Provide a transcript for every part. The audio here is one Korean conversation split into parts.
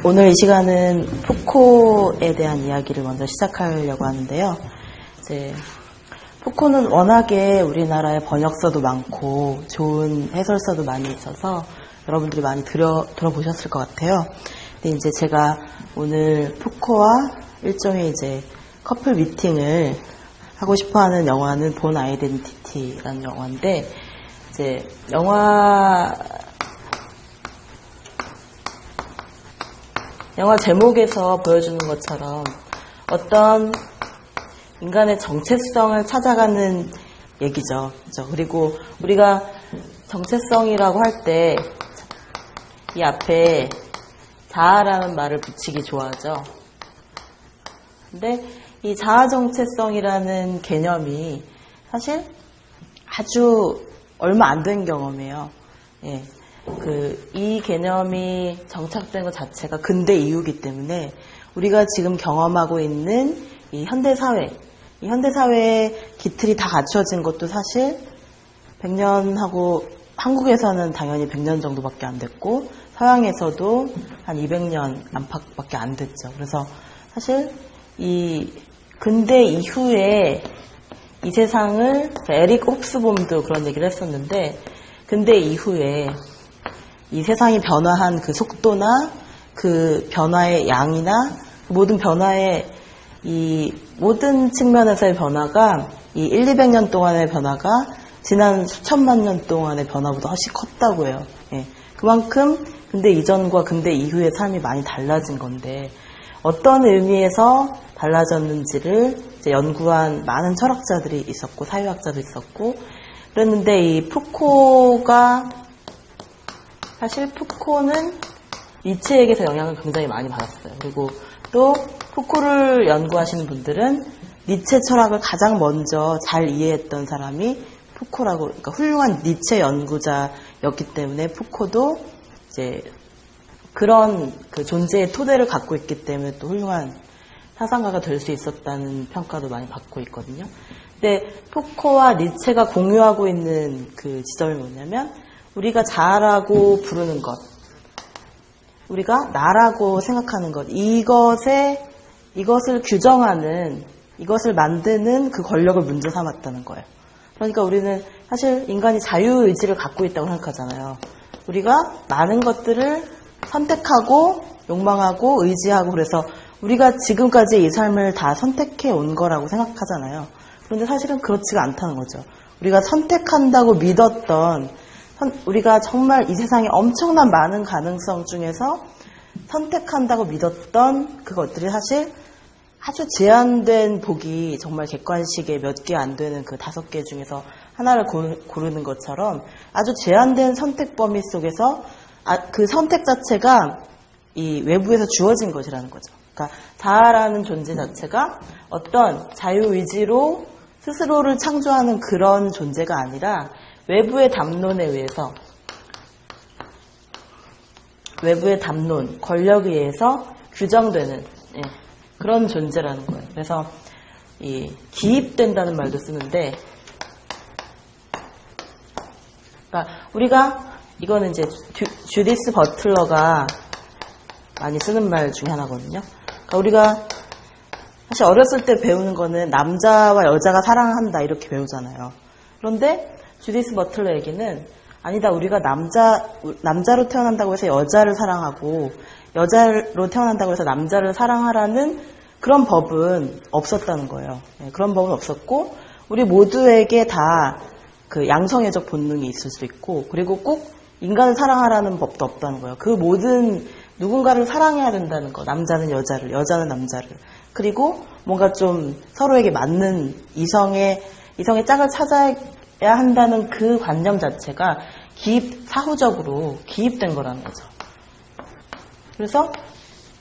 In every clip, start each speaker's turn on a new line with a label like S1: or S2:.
S1: 오늘 이 시간은 푸코에 대한 이야기를 먼저 시작하려고 하는데요. 이제 푸코는 워낙에 우리나라에 번역서도 많고 좋은 해설서도 많이 있어서 여러분들이 많이 들어보셨을 것 같아요. 근데 이제 제가 오늘 푸코와 일종의 이제 커플 미팅을 하고 싶어하는 영화는 본 아이덴티티라는 영화인데, 이제 영화 제목에서 보여주는 것처럼 어떤 인간의 정체성을 찾아가는 얘기죠. 그렇죠? 그리고 우리가 정체성이라고 할 때 이 앞에 자아라는 말을 붙이기 좋아하죠. 근데 이 자아 정체성이라는 개념이 사실 아주 얼마 안 된 경험이에요. 예. 이 개념이 정착된 것 자체가 근대 이후이기 때문에 우리가 지금 경험하고 있는 이 현대사회의 기틀이 다 갖춰진 것도 사실 100년하고 한국에서는 당연히 100년 정도밖에 안 됐고 서양에서도 한 200년 안팎밖에 안 됐죠. 그래서 사실 이 근대 이후에 이 세상을 에릭 홉스봄도 그런 얘기를 했었는데, 근대 이후에 이 세상이 변화한 그 속도나 그 변화의 양이나 모든 변화의 이 모든 측면에서의 변화가 이 200년 동안의 변화가 지난 수천만 년 동안의 변화보다 훨씬 컸다고 해요. 예. 그만큼 근대 이전과 근대 이후의 삶이 많이 달라진 건데, 어떤 의미에서 달라졌는지를 이제 연구한 많은 철학자들이 있었고 사회학자도 있었고 그랬는데, 이 사실 푸코는 니체에게서 영향을 굉장히 많이 받았어요. 그리고 또 푸코를 연구하시는 분들은 니체 철학을 가장 먼저 잘 이해했던 사람이 푸코라고, 그러니까 훌륭한 니체 연구자였기 때문에 푸코도 이제 그런 그 존재의 토대를 갖고 있기 때문에 또 훌륭한 사상가가 될 수 있었다는 평가도 많이 받고 있거든요. 근데 푸코와 니체가 공유하고 있는 그 지점이 뭐냐면, 우리가 자아라고 부르는 것, 우리가 나라고 생각하는 것, 이것을 규정하는, 이것을 만드는 그 권력을 문제 삼았다는 거예요. 그러니까 우리는 사실 인간이 자유의지를 갖고 있다고 생각하잖아요. 우리가 많은 것들을 선택하고 욕망하고 의지하고, 그래서 우리가 지금까지 이 삶을 다 선택해 온 거라고 생각하잖아요. 그런데 사실은 그렇지가 않다는 거죠. 우리가 선택한다고 믿었던, 우리가 정말 이 세상에 엄청난 많은 가능성 중에서 선택한다고 믿었던 그것들이 사실 아주 제한된 복이, 정말 객관식에 몇 개 안 되는 그 5개 중에서 하나를 고르는 것처럼 아주 제한된 선택 범위 속에서 그 선택 자체가 이 외부에서 주어진 것이라는 거죠. 그러니까 자아라는 존재 자체가 어떤 자유의지로 스스로를 창조하는 그런 존재가 아니라 외부의 담론에 의해서, 외부의 담론, 권력에 의해서 규정되는 그런 존재라는 거예요. 그래서 이 기입된다는 말도 쓰는데, 그러니까 우리가, 이거는 이제 주디스 버틀러가 많이 쓰는 말 중에 하나거든요. 그러니까 우리가 사실 어렸을 때 배우는 거는 남자와 여자가 사랑한다 이렇게 배우잖아요. 그런데 주디스 버틀러 얘기는 아니다, 우리가 남자로 태어난다고 해서 여자를 사랑하고 여자로 태어난다고 해서 남자를 사랑하라는 그런 법은 없었다는 거예요. 그런 법은 없었고, 우리 모두에게 다 그 양성애적 본능이 있을 수 있고, 그리고 꼭 인간을 사랑하라는 법도 없다는 거예요. 그 모든 누군가를 사랑해야 된다는 거, 남자는 여자를, 여자는 남자를, 그리고 뭔가 좀 서로에게 맞는 이성의 짝을 찾아야 한다는 그 관념 자체가 사후적으로 기입된 거라는 거죠. 그래서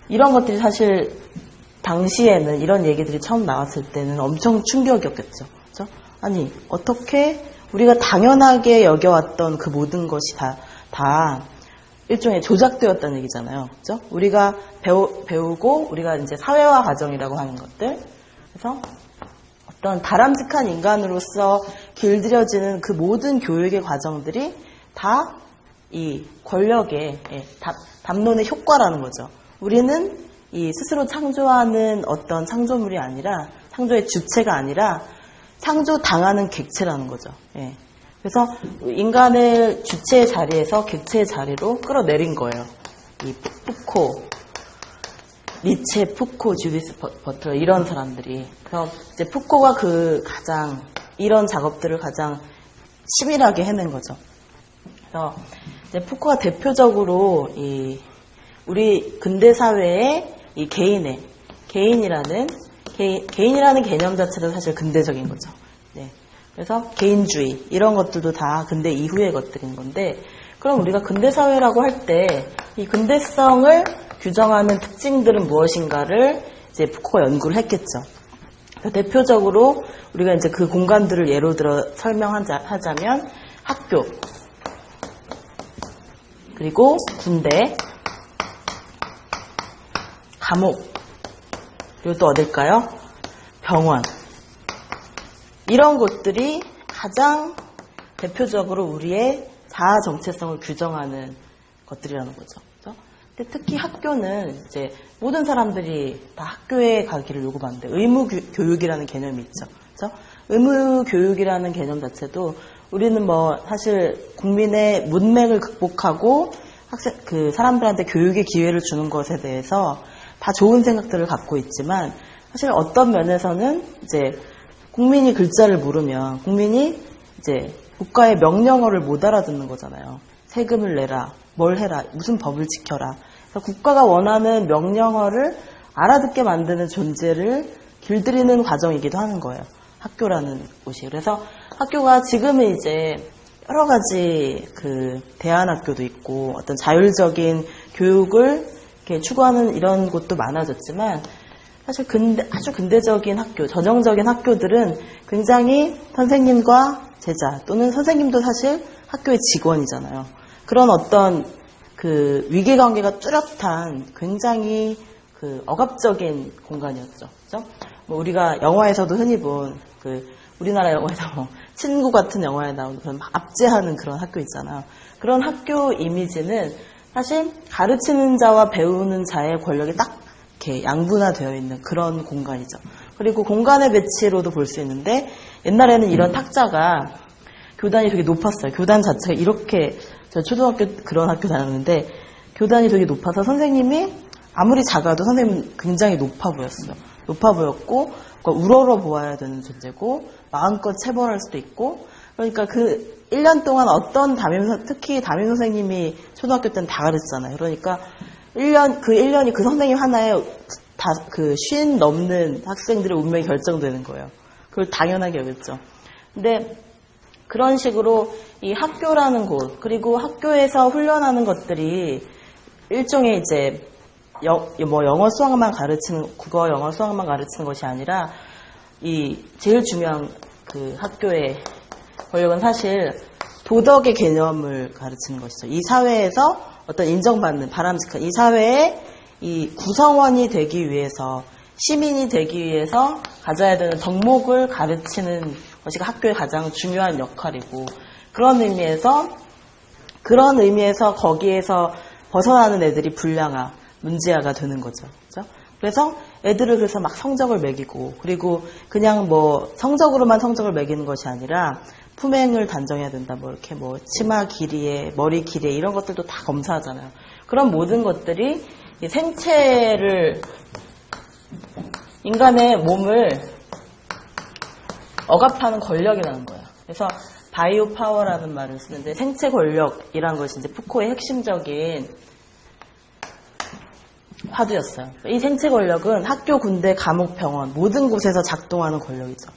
S1: 이런 것들이 사실 당시에는, 이런 얘기들이 처음 나왔을 때는 엄청 충격이었겠죠. 그렇죠? 아니, 어떻게 우리가 당연하게 여겨왔던 그 모든 것이 다 일종의 조작되었다는 얘기잖아요. 그렇죠? 우리가 배우고 우리가 이제 사회화 과정이라고 하는 것들, 그래서 어떤 바람직한 인간으로서 길들여지는 그 모든 교육의 과정들이 다 이 권력에, 다 담론의 효과라는 거죠. 우리는 이 스스로 창조하는 어떤 창조물이 아니라, 창조의 주체가 아니라 창조당하는 객체라는 거죠. 예. 그래서 인간을 주체의 자리에서 객체의 자리로 끌어내린 거예요. 이 푸코, 니체, 푸코, 주디스 버틀러 이런 사람들이. 그래서 이제 푸코가 이런 작업들을 가장 치밀하게 해낸 거죠. 그래서 이제 푸코가 대표적으로 우리 근대 사회의 이 개인이라는 개념 자체도 사실 근대적인 거죠. 네. 그래서 개인주의 이런 것들도 다 근대 이후의 것들인 건데, 그럼 우리가 근대 사회라고 할 때 이 근대성을 규정하는 특징들은 무엇인가를 이제 푸코가 연구를 했겠죠. 대표적으로 우리가 이제 그 공간들을 예로 들어 설명하자면 학교, 그리고 군대, 감옥, 그리고 또 어딜까요? 병원. 이런 곳들이 가장 대표적으로 우리의 자아 정체성을 규정하는 것들이라는 거죠. 그렇죠? 근데 특히 학교는 이제 모든 사람들이 다 학교에 가기를 요구하는데 의무 교육이라는 개념이 있죠. 그렇죠? 의무 교육이라는 개념 자체도 우리는 뭐 사실 국민의 문맹을 극복하고 사람들한테 교육의 기회를 주는 것에 대해서 다 좋은 생각들을 갖고 있지만, 사실 어떤 면에서는 이제 국민이 글자를 모르면 국민이 이제 국가의 명령어를 못 알아듣는 거잖아요. 세금을 내라, 뭘 해라, 무슨 법을 지켜라. 그래서 국가가 원하는 명령어를 알아듣게 만드는 존재를 길들이는 과정이기도 하는 거예요. 학교라는 곳이. 그래서 학교가 지금은 이제 여러 가지 대안학교도 있고 어떤 자율적인 교육을 이렇게 추구하는 이런 곳도 많아졌지만, 사실 아주 근대적인 학교, 전형적인 학교들은 굉장히 선생님과 제자, 또는 선생님도 사실 학교의 직원이잖아요. 그런 어떤 위계관계가 뚜렷한 굉장히 억압적인 공간이었죠. 그죠? 뭐 우리가 영화에서도 흔히 본 우리나라 영화에서 뭐 친구 같은 영화에 나오는 그런 압제하는 그런 학교 있잖아요. 그런 학교 이미지는 사실 가르치는 자와 배우는 자의 권력이 딱 이렇게 양분화되어 있는 그런 공간이죠. 그리고 공간의 배치로도 볼 수 있는데, 옛날에는 이런 탁자가 교단이 되게 높았어요. 교단 자체가 이렇게, 저 초등학교 그런 학교 다녔는데 교단이 되게 높아서 선생님이 아무리 작아도 선생님은 굉장히 높아 보였어요. 높아 보였고 우러러 보아야 되는 존재고 마음껏 체벌할 수도 있고, 그러니까 1년 동안 어떤 특히 담임 선생님이 초등학교 때는 다 가르치잖아요. 그러니까 1년이 그 선생님 하나에 50 넘는 학생들의 운명이 결정되는 거예요. 그걸 당연하게 여겼죠. 근데 그런 식으로 이 학교라는 곳, 그리고 학교에서 훈련하는 것들이 일종의 이제 영어 수학만 가르치는, 국어 영어 수학만 가르치는 것이 아니라 제일 중요한 학교의 권력은 사실 도덕의 개념을 가르치는 것이죠. 이 사회에서 어떤 인정받는 바람직한, 이 사회의 이 구성원이 되기 위해서, 시민이 되기 위해서 가져야 되는 덕목을 가르치는 것이 학교의 가장 중요한 역할이고, 그런 의미에서 거기에서 벗어나는 애들이 불량아, 문제아가 되는 거죠. 그렇죠? 그래서 애들을 막 성적을 매기고, 그리고 그냥 성적으로만 성적을 매기는 것이 아니라 품행을 단정해야 된다. 이렇게 치마 길이에, 머리 길이에 이런 것들도 다 검사하잖아요. 그런 모든 것들이 생체를, 인간의 몸을 억압하는 권력이라는 거예요. 그래서 바이오 파워라는 말을 쓰는데, 생체 권력이라는 것이 이제 푸코의 핵심적인 화두였어요. 이 생체 권력은 학교, 군대, 감옥, 병원 모든 곳에서 작동하는 권력이죠.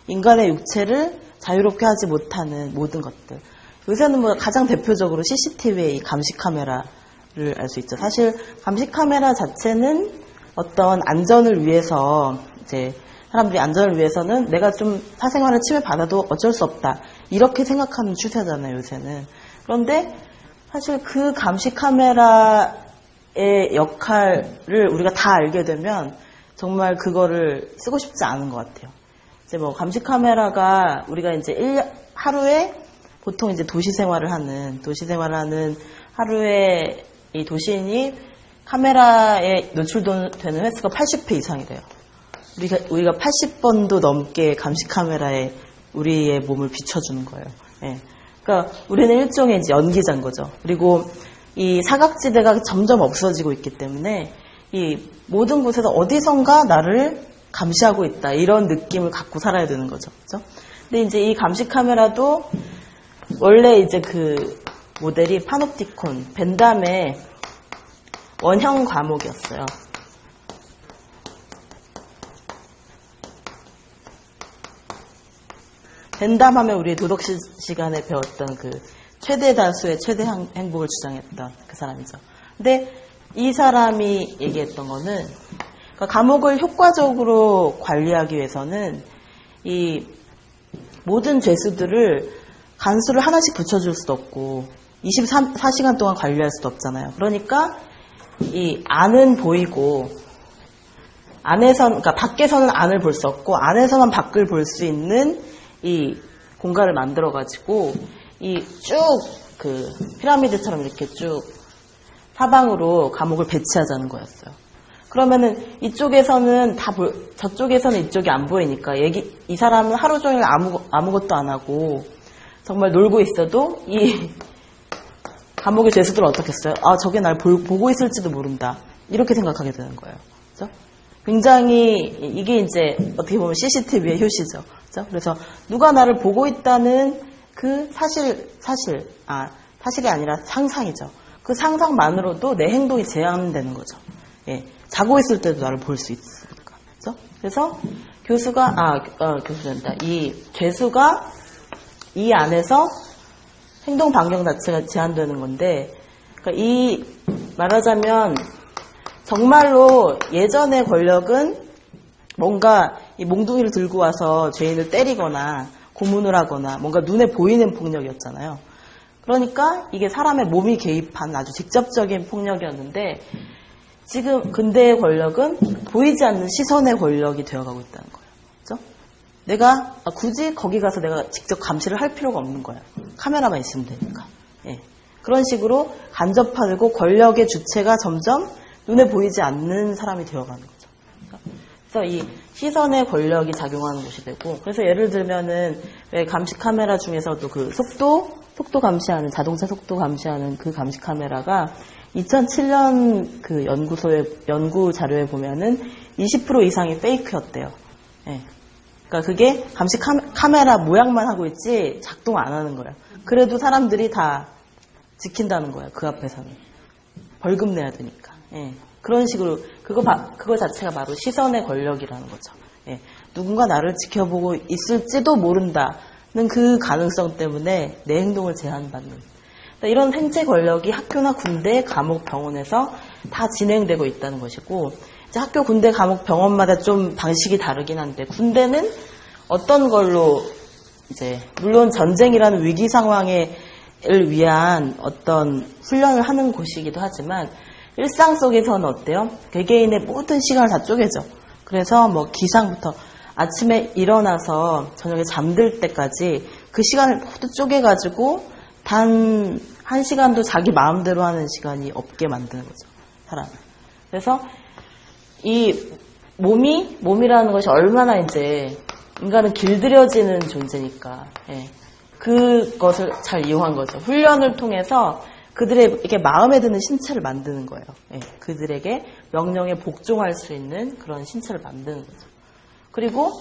S1: 인간의 육체를 자유롭게 하지 못하는 모든 것들. 요새는 가장 대표적으로 CCTV의 이 감시 카메라를 알 수 있죠. 사실 감시 카메라 자체는 어떤 안전을 위해서, 이제 사람들이 안전을 위해서는 내가 좀 사생활을 침해받아도 어쩔 수 없다, 이렇게 생각하는 추세잖아요, 요새는. 그런데 사실 그 감시 카메라의 역할을 우리가 다 알게 되면 정말 그거를 쓰고 싶지 않은 것 같아요. 이제 감시 카메라가 우리가 이제 하루에 보통 이제 도시 생활을 하는 하루에 이 도시인이 카메라에 노출되는 횟수가 80회 이상이 돼요. 우리가 80번도 넘게 감시 카메라에 우리의 몸을 비춰주는 거예요. 예. 그러니까 우리는 일종의 이제 연기자인 거죠. 그리고 이 사각지대가 점점 없어지고 있기 때문에 이 모든 곳에서 어디선가 나를 감시하고 있다 이런 느낌을 갖고 살아야 되는 거죠. 그렇죠? 근데 이제 이 감시 카메라도 원래 이제 그 모델이 파놉티콘 벤담의 원형 과목이었어요. 벤담하면 우리 도덕 시간에 배웠던 그 최대 다수의 최대 행복을 주장했던 그 사람이죠. 근데 이 사람이 얘기했던 거는 그러니까 감옥을 효과적으로 관리하기 위해서는 이 모든 죄수들을 간수를 하나씩 붙여줄 수도 없고 24시간 동안 관리할 수도 없잖아요. 그러니까 이 안은 보이고 그러니까 밖에서는 안을 볼 수 없고 안에서만 밖을 볼 수 있는 이 공간을 만들어가지고 이 쭉 그 피라미드처럼 이렇게 쭉 사방으로 감옥을 배치하자는 거였어요. 그러면은 이쪽에서는 저쪽에서는 이쪽이 안 보이니까 이 사람은 하루 종일 아무것도 안 하고 정말 놀고 있어도 이 감옥의 죄수들은 어떻겠어요? 아, 저게 날 보고 있을지도 모른다. 이렇게 생각하게 되는 거예요. 그렇죠? 굉장히 이게 이제 어떻게 보면 CCTV의 효시죠. 그렇죠? 그래서 누가 나를 보고 있다는 그 사실이 아니라 상상이죠. 그 상상만으로도 내 행동이 제한되는 거죠. 예. 자고 있을 때도 나를 볼 수 있으니까. 그렇죠? 그래서 이 죄수가 이 안에서 행동 반경 자체가 제한되는 건데, 그러니까 말하자면 정말로 예전의 권력은 뭔가 이 몽둥이를 들고 와서 죄인을 때리거나 고문을 하거나 뭔가 눈에 보이는 폭력이었잖아요. 그러니까 이게 사람의 몸이 개입한 아주 직접적인 폭력이었는데 지금 근대의 권력은 보이지 않는 시선의 권력이 되어가고 있다는 거예요. 그렇죠? 내가 굳이 거기 가서 내가 직접 감시를 할 필요가 없는 거예요. 카메라만 있으면 되니까. 예. 그런 식으로 간접화되고 권력의 주체가 점점 눈에 보이지 않는 사람이 되어가는 거죠. 그래서 이 시선의 권력이 작용하는 곳이 되고, 그래서 예를 들면은 왜 감시 카메라 중에서도 그 속도 감시하는, 자동차 속도 감시하는 그 감시 카메라가 2007년 그 연구 자료에 보면은 20% 이상이 페이크였대요. 예. 그러니까 그게 감시 카메라 모양만 하고 있지 작동 안 하는 거예요. 그래도 사람들이 다 지킨다는 거예요. 그 앞에서는. 벌금 내야 되니까. 예. 그런 식으로 그거 자체가 바로 시선의 권력이라는 거죠. 예. 누군가 나를 지켜보고 있을지도 모른다는 그 가능성 때문에 내 행동을 제한받는 이런 생체 권력이 학교나 군대, 감옥, 병원에서 다 진행되고 있다는 것이고, 이제 학교, 군대, 감옥, 병원마다 좀 방식이 다르긴 한데, 군대는 어떤 걸로 이제 물론 전쟁이라는 위기 상황을 위한 어떤 훈련을 하는 곳이기도 하지만 일상 속에서는 어때요? 개개인의 모든 시간을 다 쪼개죠. 그래서 뭐 기상부터 아침에 일어나서 저녁에 잠들 때까지 그 시간을 모두 쪼개가지고 단 1시간도 자기 마음대로 하는 시간이 없게 만드는 거죠. 사람을. 그래서 이 몸이라는 것이 얼마나 이제 인간은 길들여지는 존재니까, 예. 그것을 잘 이용한 거죠. 훈련을 통해서 그들의 이렇게 마음에 드는 신체를 만드는 거예요. 예. 그들에게 명령에 복종할 수 있는 그런 신체를 만드는 거죠. 그리고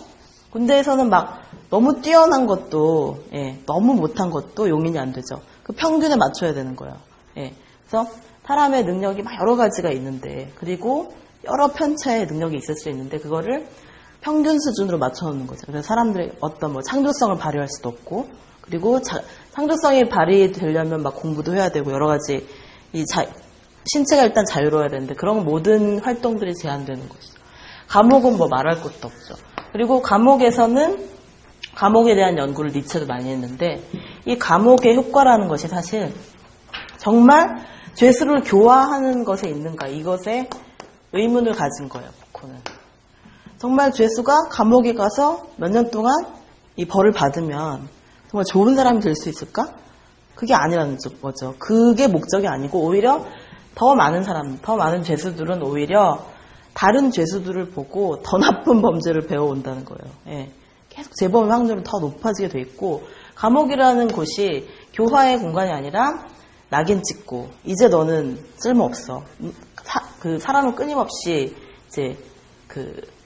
S1: 군대에서는 막 너무 뛰어난 것도, 예, 너무 못한 것도 용인이 안 되죠. 그 평균에 맞춰야 되는 거예요. 예. 그래서 사람의 능력이 막 여러 가지가 있는데, 그리고 여러 편차의 능력이 있을 수 있는데 그거를 평균 수준으로 맞춰놓는 거죠. 그래서 사람들이 어떤 뭐 창조성을 발휘할 수도 없고, 그리고 창조성이 발휘되려면 막 공부도 해야 되고 여러 가지 신체가 일단 자유로워야 되는데 그런 모든 활동들이 제한되는 것이죠. 감옥은 뭐 말할 것도 없죠. 그리고 감옥에서는 감옥에 대한 연구를 니체도 많이 했는데 이 감옥의 효과라는 것이 사실 정말 죄수를 교화하는 것에 있는가 이것에 의문을 가진 거예요. 부코는. 정말 죄수가 감옥에 가서 몇 년 동안 이 벌을 받으면 정말 좋은 사람이 될 수 있을까? 그게 아니라는 거죠. 그게 목적이 아니고 오히려 더 많은 죄수들은 오히려 다른 죄수들을 보고 더 나쁜 범죄를 배워온다는 거예요. 예. 계속 재범의 확률은 더 높아지게 돼 있고, 감옥이라는 곳이 교화의 공간이 아니라 낙인 찍고, 이제 너는 쓸모없어. 사람은 끊임없이 이제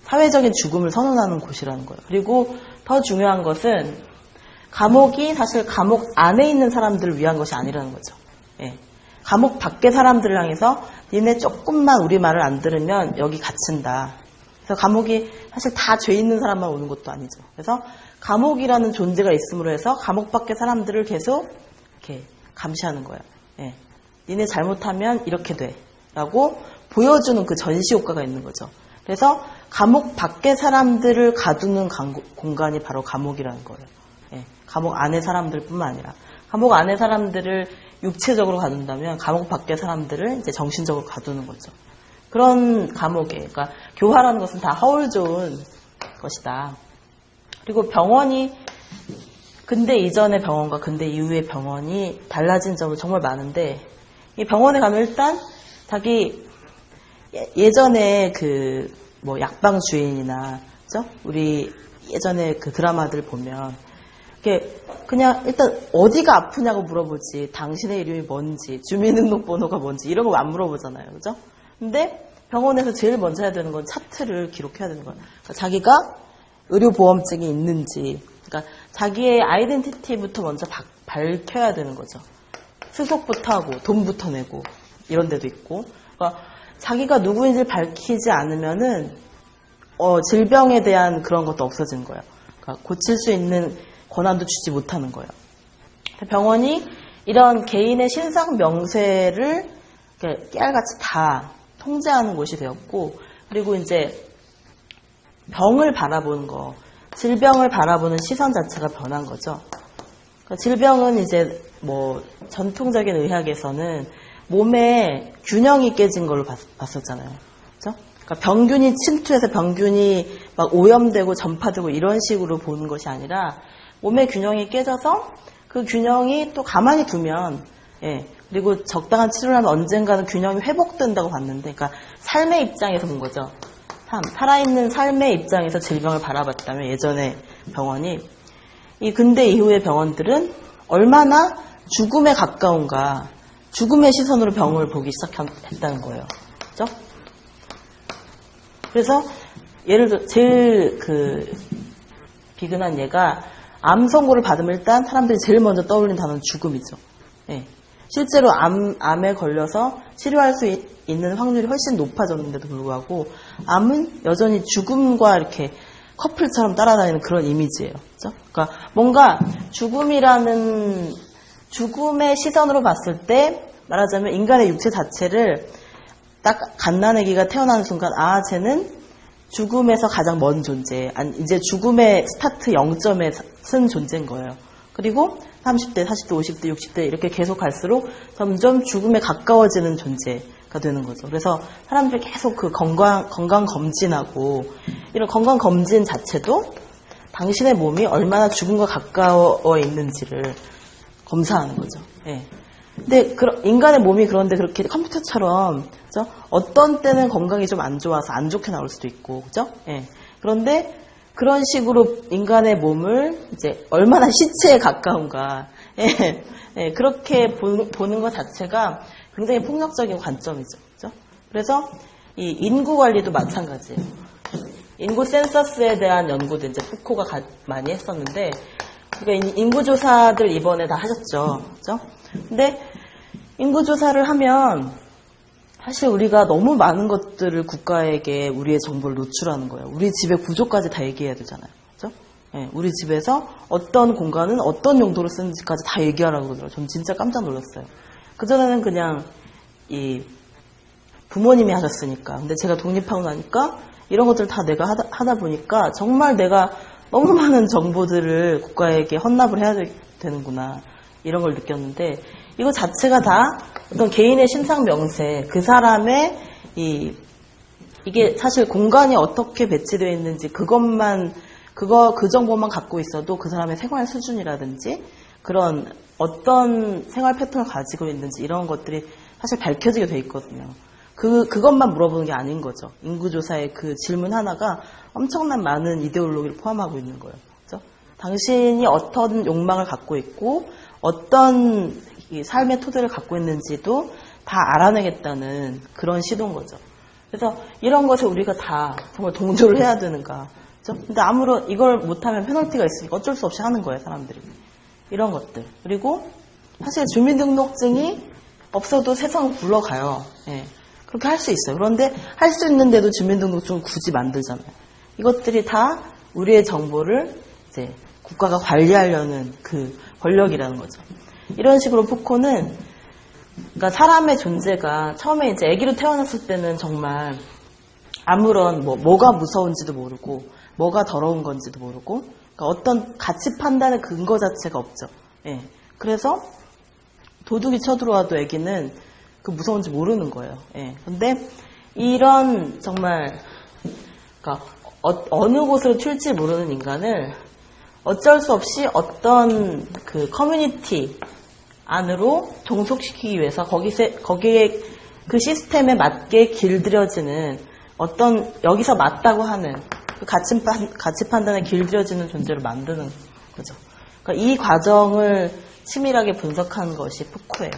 S1: 사회적인 죽음을 선언하는 곳이라는 거예요. 그리고 더 중요한 것은 감옥이 사실 감옥 안에 있는 사람들을 위한 것이 아니라는 거죠. 예. 감옥 밖의 사람들을 향해서 니네 조금만 우리 말을 안 들으면 여기 갇힌다. 그래서 감옥이 사실 다 죄 있는 사람만 오는 것도 아니죠. 그래서 감옥이라는 존재가 있음으로 해서 감옥 밖의 사람들을 계속 이렇게 감시하는 거예요. 예. 니네 잘못하면 이렇게 돼. 라고 보여주는 그 전시 효과가 있는 거죠. 그래서 감옥 밖의 사람들을 가두는 공간이 바로 감옥이라는 거예요. 예. 감옥 안의 사람들뿐만 아니라 감옥 안의 사람들을 육체적으로 가둔다면 감옥 밖의 사람들을 이제 정신적으로 가두는 거죠. 그런 감옥에, 그러니까 교화라는 것은 다 허울 좋은 것이다. 그리고 병원이 근대 이전의 병원과 근대 이후의 병원이 달라진 점은 정말 많은데, 이 병원에 가면 일단 자기 예전에 약방 주인이나, 그죠? 우리 예전에 그 드라마들 보면 이렇게 그냥 일단 어디가 아프냐고 물어보지, 당신의 이름이 뭔지, 주민등록번호가 뭔지 이런 거 안 물어보잖아요, 그죠? 근데 병원에서 제일 먼저 해야 되는 건 차트를 기록해야 되는 거예요. 그러니까 자기가 의료보험증이 있는지, 그러니까 자기의 아이덴티티부터 먼저 밝혀야 되는 거죠. 수속부터 하고 돈부터 내고 이런 데도 있고, 그러니까 자기가 누구인지를 밝히지 않으면은 질병에 대한 그런 것도 없어지는 거예요. 그러니까 고칠 수 있는 권한도 주지 못하는 거예요. 병원이 이런 개인의 신상 명세를 깨알같이 다 통제하는 곳이 되었고, 그리고 이제 병을 바라보는 거, 질병을 바라보는 시선 자체가 변한 거죠. 그러니까 질병은 이제 전통적인 의학에서는 몸에 균형이 깨진 걸로 봤었잖아요. 그렇죠? 그러니까 병균이 침투해서 병균이 막 오염되고 전파되고 이런 식으로 보는 것이 아니라 몸의 균형이 깨져서 그 균형이 또 가만히 두면, 예, 그리고 적당한 치료를 하면 언젠가는 균형이 회복된다고 봤는데, 그러니까 삶의 입장에서 본 거죠. 살아있는 삶의 입장에서 질병을 바라봤다면 예전의 병원이, 이 근대 이후의 병원들은 얼마나 죽음에 가까운가, 죽음의 시선으로 병을 보기 시작했다는 거예요. 그죠? 그래서 예를 들어 제일 비근한 예가, 암 선고를 받으면 일단 사람들이 제일 먼저 떠올리는 단어는 죽음이죠. 예. 실제로 암에 걸려서 치료할 수 있는 확률이 훨씬 높아졌는데도 불구하고 암은 여전히 죽음과 이렇게 커플처럼 따라다니는 그런 이미지예요. 그렇죠? 그러니까 뭔가 죽음의 시선으로 봤을 때, 말하자면 인간의 육체 자체를 딱 갓난아기가 태어나는 순간, 쟤는 죽음에서 가장 먼 존재, 이제 죽음의 스타트 0점에 쓴 존재인 거예요. 그리고 30대, 40대, 50대, 60대 이렇게 계속 갈수록 점점 죽음에 가까워지는 존재가 되는 거죠. 그래서 사람들이 계속 건강 검진하고, 이런 건강 검진 자체도 당신의 몸이 얼마나 죽음과 가까워 있는지를 검사하는 거죠. 예. 근데 인간의 몸이 그런데 그렇게 컴퓨터처럼, 그죠? 어떤 때는 건강이 좀 안 좋아서 안 좋게 나올 수도 있고, 그죠? 예. 그런데 그런 식으로 인간의 몸을 이제 얼마나 시체에 가까운가, 예. 예. 그렇게 보는 것 자체가 굉장히 폭력적인 관점이죠, 그죠? 그래서 이 인구 관리도 마찬가지예요. 인구 센서스에 대한 연구도 이제 푸코가 많이 했었는데, 그러니까 인구조사들 이번에 다 하셨죠, 그죠? 근데 인구조사를 하면 사실 우리가 너무 많은 것들을 국가에게 우리의 정보를 노출하는 거예요. 우리 집의 구조까지 다 얘기해야 되잖아요. 그죠? 네, 우리 집에서 어떤 공간은 어떤 용도로 쓰는지까지 다 얘기하라고 그러더라고요. 전 진짜 깜짝 놀랐어요. 그전에는 그냥 부모님이 하셨으니까. 근데 제가 독립하고 나니까 이런 것들을 다 내가 하다 보니까 정말 내가 너무 많은 정보들을 국가에게 헌납을 해야 되는구나. 이런 걸 느꼈는데, 이거 자체가 다 어떤 개인의 신상 명세, 그 사람의 이게 사실 공간이 어떻게 배치되어 있는지 그 정보만 갖고 있어도 그 사람의 생활 수준이라든지 그런 어떤 생활 패턴을 가지고 있는지 이런 것들이 사실 밝혀지게 돼 있거든요. 그것만 물어보는 게 아닌 거죠. 인구조사의 그 질문 하나가 엄청난 많은 이데올로기를 포함하고 있는 거예요. 그렇죠? 당신이 어떤 욕망을 갖고 있고 어떤 이 삶의 토대를 갖고 있는지도 다 알아내겠다는 그런 시도인 거죠. 그래서 이런 것에 우리가 다 정말 동조를 해야 되는가. 그렇죠? 근데 아무런 이걸 못하면 페널티가 있으니까 어쩔 수 없이 하는 거예요, 사람들이. 이런 것들. 그리고 사실 주민등록증이 없어도 세상은 굴러가요. 예. 그렇게 할 수 있어요. 그런데 할 수 있는데도 주민등록증을 굳이 만들잖아요. 이것들이 다 우리의 정보를 이제 국가가 관리하려는 그 권력이라는 거죠. 이런 식으로 푸코는 그러니까 사람의 존재가 처음에 이제 아기로 태어났을 때는 정말 아무런 뭐가 무서운지도 모르고 뭐가 더러운 건지도 모르고 그러니까 어떤 가치 판단의 근거 자체가 없죠. 예. 그래서 도둑이 쳐들어와도 아기는 그 무서운지 모르는 거예요. 예. 근데 이런 정말 그러니까 어느 곳으로 튈지 모르는 인간을 어쩔 수 없이 어떤 그 커뮤니티 안으로 종속시키기 위해서 거기에 그 시스템에 맞게 길들여지는 어떤 여기서 맞다고 하는 그 가치 판단에 길들여지는 존재를 만드는 거죠. 그러니까 이 과정을 치밀하게 분석한 것이 푸코예요.